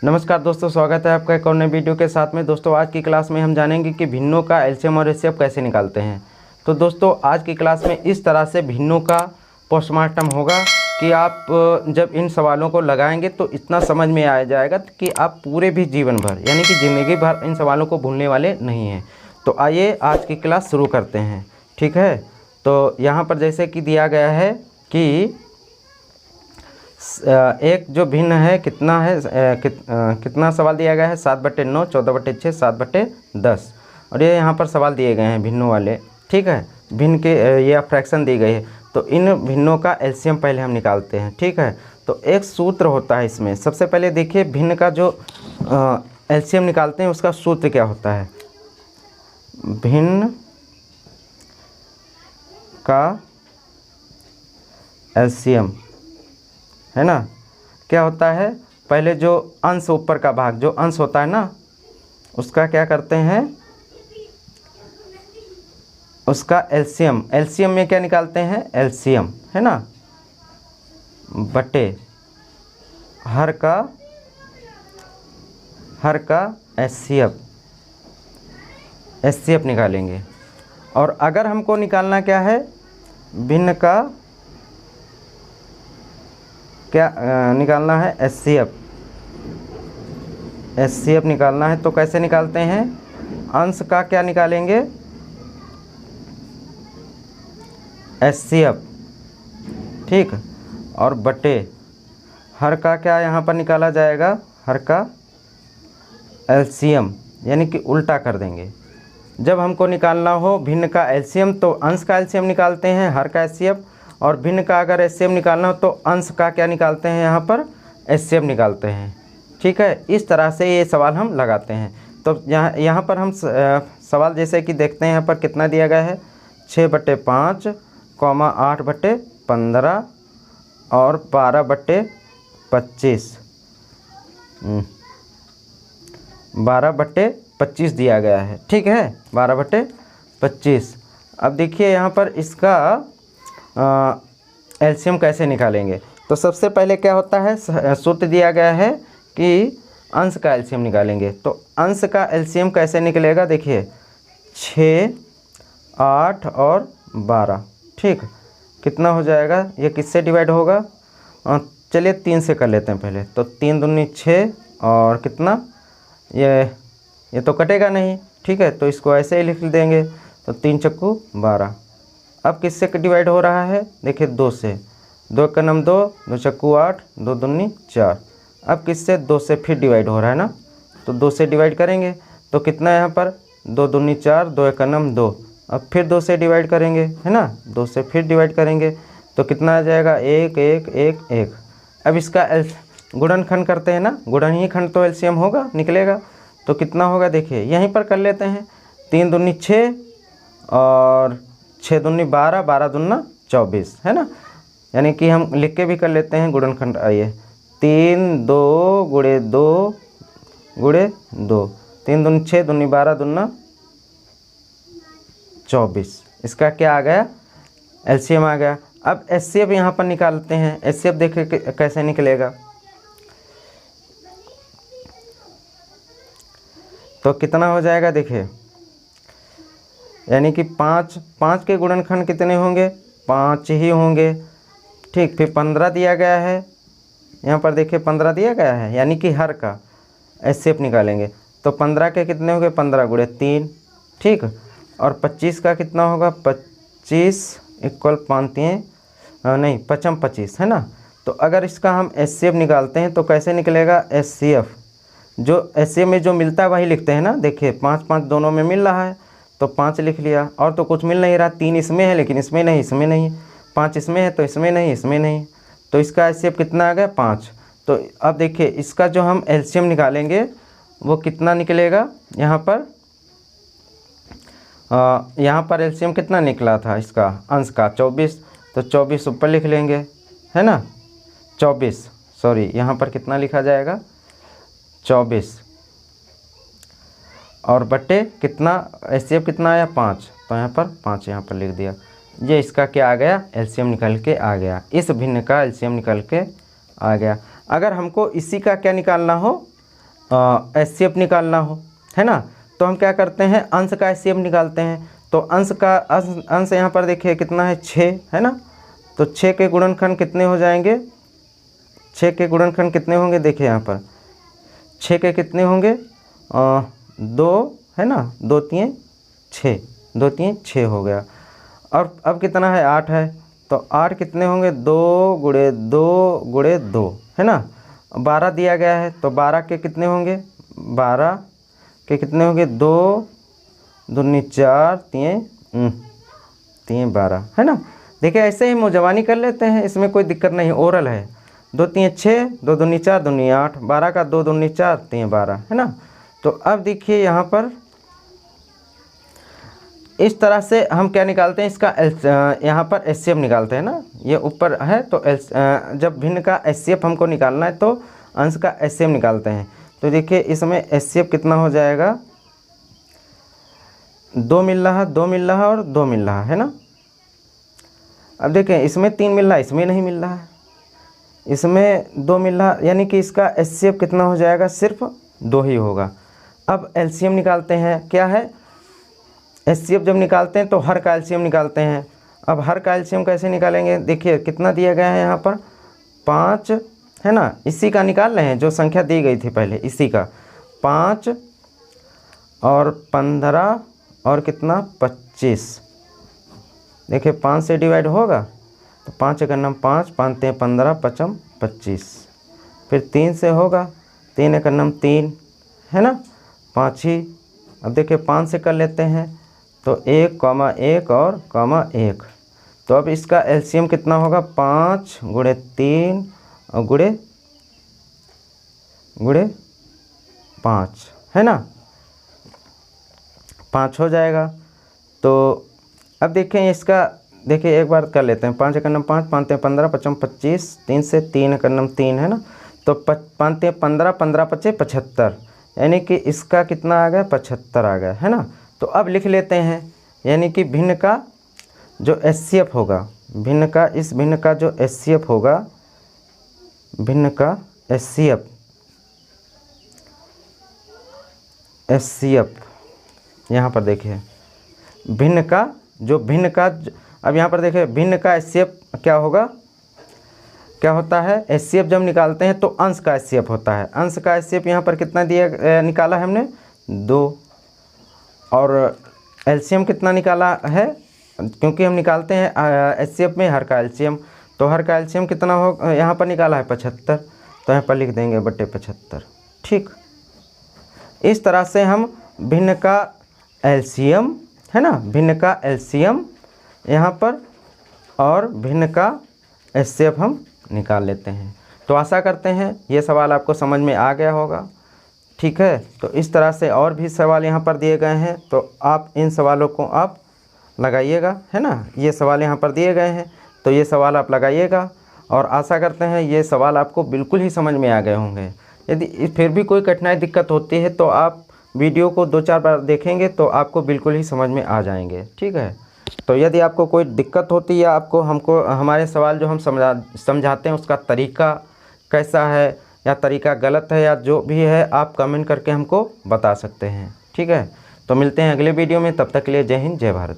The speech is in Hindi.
नमस्कार दोस्तों, स्वागत है आपका एक और नए वीडियो के साथ में। दोस्तों आज की क्लास में हम जानेंगे कि भिन्नों का एलसीएम और एचसीएफ कैसे निकालते हैं। तो दोस्तों आज की क्लास में इस तरह से भिन्नों का पोस्टमार्टम होगा कि आप जब इन सवालों को लगाएंगे तो इतना समझ में आ जाएगा कि आप पूरे भी जीवन भर यानी कि ज़िंदगी भर इन सवालों को भूलने वाले नहीं हैं। तो आइए आज की क्लास शुरू करते हैं, ठीक है। तो यहाँ पर जैसे कि दिया गया है कि एक जो भिन्न है कितना है, कितना सवाल दिया गया है 7/9, 14/6, 7/10। और ये यहाँ पर सवाल दिए गए हैं भिन्नों वाले, ठीक है। भिन्न के ये फ्रैक्शन दी गई है। तो इन भिन्नों का एलसीएम पहले हम निकालते हैं, ठीक है। तो एक सूत्र होता है इसमें। सबसे पहले देखिए भिन्न का जो एलसीएम निकालते हैं उसका सूत्र क्या होता है। भिन्न का एलसीएम है ना, क्या होता है, पहले जो अंश ऊपर का भाग जो अंश होता है ना उसका क्या करते हैं, उसका एलसीएम। एलसीएम में क्या निकालते हैं, एलसीएम है ना, बटे हर का एचसीएफ निकालेंगे। और अगर हमको निकालना क्या है, भिन्न का क्या निकालना है, एचसीएफ निकालना है। तो कैसे निकालते हैं, अंश का क्या निकालेंगे, एचसीएफ, ठीक। और बटे हर का क्या यहाँ पर निकाला जाएगा, हर का एलसीएम, यानी कि उल्टा कर देंगे। जब हमको निकालना हो भिन्न का एलसीएम तो अंश का एलसीएम निकालते हैं, हर का एचसीएफ। और भिन्न का अगर एचसीएफ निकालना हो तो अंश का क्या निकालते हैं, यहाँ पर एचसीएफ निकालते हैं, ठीक है। इस तरह से ये सवाल हम लगाते हैं। तो यहाँ पर हम सवाल जैसे कि देखते हैं, यहाँ पर कितना दिया गया है, 6/5, 8/15 और 12/25, 12/25 दिया गया है, ठीक है, 12/25। अब देखिए यहाँ पर इसका एलसीएम कैसे निकालेंगे। तो सबसे पहले क्या होता है, सूत्र दिया गया है कि अंश का एलसीएम निकालेंगे। तो अंश का एलसीएम कैसे निकलेगा, देखिए 6, 8 और 12, ठीक। कितना हो जाएगा, ये किससे डिवाइड होगा, चलिए 3 से कर लेते हैं पहले। तो 3 दूनी 6 और कितना, ये तो कटेगा नहीं, ठीक है। तो इसको ऐसे ही लिख देंगे। तो 3 चक्कू 12। अब किससे डिवाइड हो रहा है, देखिए 2 से, 2 का नम 2, 2 चक्कू 8, 2 दूनी 4। अब किससे, 2 से फिर डिवाइड हो रहा है ना, तो 2 से डिवाइड करेंगे। तो कितना है यहाँ पर, 2 दूनी 4, 2 का नम 2। अब फिर 2 से डिवाइड करेंगे, है ना, 2 से फिर डिवाइड करेंगे। तो कितना आ जाएगा, 1 1 1 1। अब इसका गुणनखंड करते हैं ना, गुणन ही खंड तो एलसीएम होगा, निकलेगा। तो कितना होगा, देखिए यहीं पर कर लेते हैं। 3 दूनी 6 और 6 दूनी 12, 12 दूना 24, है ना। यानी कि हम लिख के भी कर लेते हैं गुणनखंड। आइए 3 2 गुणे 2 गुणे 2, 3 दूनी 6, दूनी 12, दूना 24। इसका क्या आ गया, एलसीएम आ गया। अब एचसीएफ यहाँ पर निकालते हैं। एचसीएफ देखिए कैसे निकलेगा। तो कितना हो जाएगा, देखिए यानी कि 5 के गुणनखंड कितने होंगे, 5 ही होंगे, ठीक। फिर 15 दिया गया है, यहाँ पर देखिए 15 दिया गया है, यानी कि हर का एचसीएफ निकालेंगे। तो 15 के कितने होंगे, 15 गुणे 3, ठीक। और 25 का कितना होगा, 25 इक्वल 5 नहीं 5 25, है ना। तो अगर इसका हम एचसीएफ निकालते हैं तो कैसे निकलेगा, एचसीएफ जो एचसीएफ में जो मिलता है वही लिखते हैं ना। देखिए 5 5 दोनों में मिल रहा है तो 5 लिख लिया। और तो कुछ मिल नहीं रहा, 3 इसमें है लेकिन इसमें नहीं, इसमें नहीं, 5 इसमें है तो इसमें नहीं, इसमें नहीं। तो इसका एचसीएफ कितना आ गया, 5। तो अब देखिए इसका जो हम एलसीएम निकालेंगे वो कितना निकलेगा, यहाँ पर एलसीएम कितना निकला था इसका, अंश का 24। तो 24 ऊपर लिख लेंगे, है ना, 24, सॉरी यहाँ पर कितना लिखा जाएगा, 24। और बटे कितना, एचसीएफ कितना आया, 5। तो यहाँ पर 5 यहाँ पर लिख दिया। ये इसका क्या आ गया, एलसीएम निकल के आ गया। इस भिन्न का एलसीएम निकल के आ गया। अगर हमको इसी का क्या निकालना हो, HCF निकालना हो, है ना, तो हम क्या करते हैं, अंश का HCF निकालते हैं। तो अंश यहाँ पर देखिए कितना है, 6 है ना, तो 6 के गुणनखंड कितने हो जाएंगे, 6 के गुणनखंड कितने होंगे, देखिए यहाँ पर 6 के कितने होंगे, 2 है ना, 2 3 6, 2 3 6 हो गया। और अब कितना है, 8 है, तो 8 कितने होंगे, 2 गुणे 2 गुणे 2 है ना, 12 दिया गया है, तो 12 के कितने होंगे, 12 के कितने होंगे, 2 दूनी 4 3 12 है ना। देखिए ऐसे ही मुजवानी कर लेते हैं, इसमें कोई दिक्कत नहीं, ओरल है। 2 3 6, 2 दूनी 4 दूनी 8, 12 का 2 दूनी 4 3 12 है ना। तो अब देखिए यहाँ पर इस तरह से हम क्या निकालते हैं, इसका यहाँ पर HCF निकालते हैं ना, ये ऊपर है, तो जब भिन्न का HCF हमको निकालना है तो अंश का HCF निकालते हैं। तो देखिए इसमें HCF कितना हो जाएगा, 2 मिल रहा, 2 मिल रहा और 2 मिल रहा है ना। अब देखें इसमें 3 मिल रहा, इसमें नहीं मिल रहा है, इसमें 2 मिल रहा, यानी कि इसका HCF कितना हो जाएगा, सिर्फ 2 ही होगा। अब LCM निकालते हैं, क्या है, HCF जब निकालते हैं तो हर का LCM निकालते हैं। अब हर का LCM कैसे निकालेंगे, देखिए कितना दिया गया है यहाँ पर 5 है ना, इसी का निकाल रहे हैं जो संख्या दी गई थी पहले, इसी का 5 और 15 और कितना 25। देखिए 5 से डिवाइड होगा तो 5 एक नम 5, 5 3 15, 5 25, फिर 3 से होगा, 3 एक नम 3 है ना, 5 ही। अब देखिए 5 से कर लेते हैं तो 1, 1 और 1, तो अब इसका LCM कितना होगा, 5 गुणे 3 और गुणे 5 है ना, 5 हो जाएगा। तो अब देखें इसका, देखिए एक बार कर लेते हैं, 5 एक नम 5, 5 3 15, 5 25, 3 से 3 एक नम 3 है ना, तो 5 3 15, 15 25 75, यानी कि इसका कितना आ गया, 75 आ गया है ना। तो अब लिख लेते हैं, यानी कि भिन्न का जो HCF होगा, भिन्न का, इस भिन्न का जो HCF होगा, भिन्न का HCF यहाँ पर देखिए भिन्न का अब यहाँ पर देखिए भिन्न का HCF क्या होगा, क्या होता है, HCF जब निकालते हैं तो अंश का HCF होता है। अंश का HCF यहाँ पर कितना दिया निकाला है हमने, 2, और LCM कितना निकाला है, क्योंकि हम निकालते हैं HCF में हर का LCM, तो हर का LCM कितना हो, यहाँ पर निकाला है 75, तो यहाँ पर लिख देंगे बटे 75। ठीक, इस तरह से हम भिन्न का LCM है ना, भिन्न का LCM यहाँ पर और भिन्न का HCF हम निकाल लेते हैं। तो आशा करते हैं ये सवाल आपको समझ में आ गया होगा। ठीक है, तो इस तरह से और भी सवाल यहाँ पर दिए गए हैं, तो आप इन सवालों को आप लगाइएगा, है ना। ये सवाल यहाँ पर दिए गए हैं तो ये सवाल आप लगाइएगा, और आशा करते हैं ये सवाल आपको बिल्कुल ही समझ में आ गए होंगे। यदि फिर भी कोई कठिनाई दिक्कत होती है तो आप वीडियो को 2-4 बार देखेंगे तो आपको बिल्कुल ही समझ में आ जाएंगे। ठीक है, तो यदि आपको कोई दिक्कत होती है या आपको हमारे सवाल जो हम समझाते हैं उसका तरीका कैसा है या तरीका गलत है या जो भी है, आप कमेंट करके हमको बता सकते हैं। ठीक है, तो मिलते हैं अगले वीडियो में, तब तक के लिए जय हिंद जय भारत।